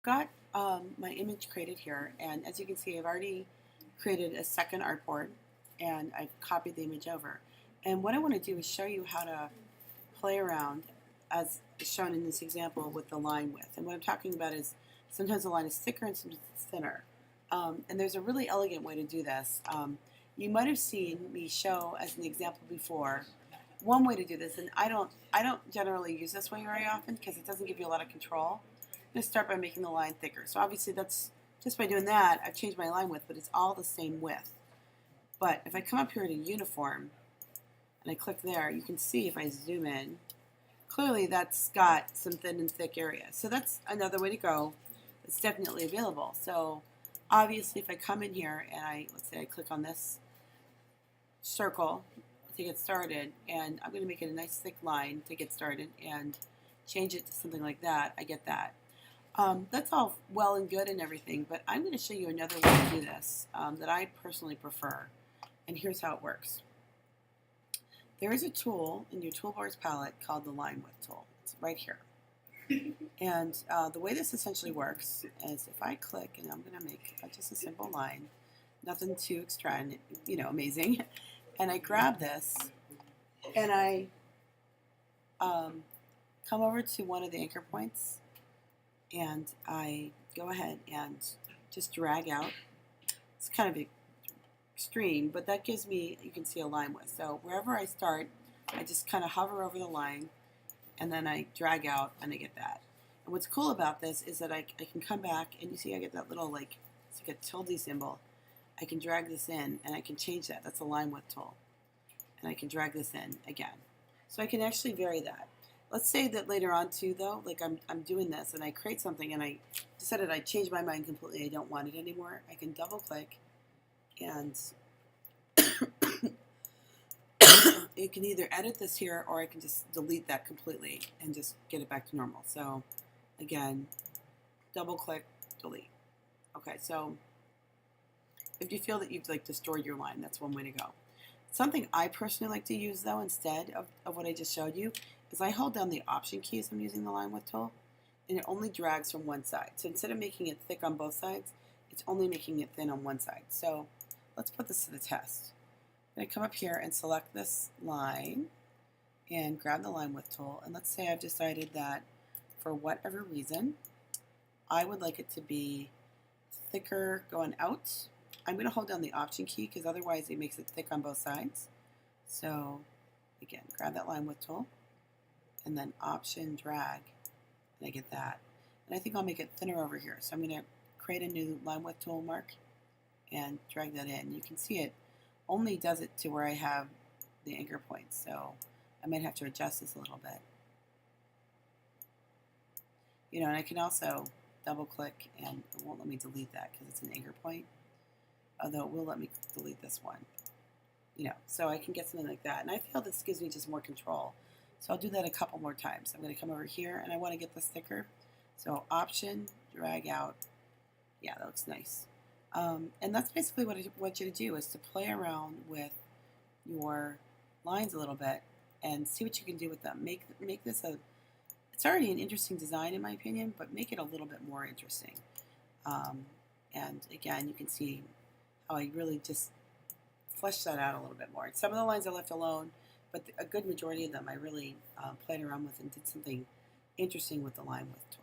Got my image created here, and as you can see, I've already created a second artboard, and I've copied the image over. And what I want to do is show you how to play around, as shown in this example, with the line width. And what I'm talking about is sometimes the line is thicker and sometimes it's thinner. And there's a really elegant way to do this. You might have seen me show as an example before one way to do this, and I don't generally use this way very often because it doesn't give you a lot of control. I'm going to start by making the line thicker. So obviously that's just by doing that, I've changed my line width, but it's all the same width. But if I come up here to uniform and I click there, you can see if I zoom in, clearly that's got some thin and thick areas. So that's another way to go. It's definitely available. So obviously if I come in here and let's say I click on this circle to get started, and I'm going to make it a nice thick line to get started and change it to something like that, I get that. That's all well and good and everything, but I'm going to show you another way to do this that I personally prefer, and here's how it works. There is a tool in your toolbars palette called the line width tool. It's right here. And the way this essentially works is if I click, and I'm going to make just a simple line, nothing too extra, amazing, and I grab this, and I come over to one of the anchor points, and I go ahead and just drag out. It's kind of extreme, but that gives me, you can see, a line width. So wherever I start, I just kind of hover over the line, and then I drag out, and I get that. And what's cool about this is that I can come back, and you see I get that little, it's like a tilde symbol. I can drag this in, and I can change that. That's a line width tool. And I can drag this in again. So I can actually vary that. Let's say that later on too, though, like I'm doing this and I create something and I decided I changed my mind completely. I don't want it anymore. I can double click, and you can either edit this here or I can just delete that completely and just get it back to normal. So again, double click, delete. Okay, so if you feel that you've destroyed your line, that's one way to go. Something I personally like to use, though, instead of what I just showed you, is I hold down the Option key as I'm using the line width tool, and it only drags from one side. So instead of making it thick on both sides, it's only making it thin on one side. So let's put this to the test. I'm going to come up here and select this line and grab the line width tool, and let's say I've decided that for whatever reason, I would like it to be thicker going out. I'm going to hold down the Option key because otherwise it makes it thick on both sides. So again, grab that line width tool and then Option, drag, and I get that. And I think I'll make it thinner over here. So I'm going to create a new line width tool mark and drag that in. You can see it only does it to where I have the anchor points. So I might have to adjust this a little bit. And I can also double click, and it won't let me delete that because it's an anchor point. Although it will let me delete this one. So I can get something like that. And I feel this gives me just more control. So I'll do that a couple more times. I'm going to come over here, and I want to get this thicker. So Option, drag out. Yeah, that looks nice. And that's basically what I want you to do, is to play around with your lines a little bit and see what you can do with them. Make this it's already an interesting design in my opinion, but make it a little bit more interesting. And again, you can see how I really just fleshed that out a little bit more. Some of the lines I left alone, but a good majority of them I really played around with and did something interesting with the line width tool.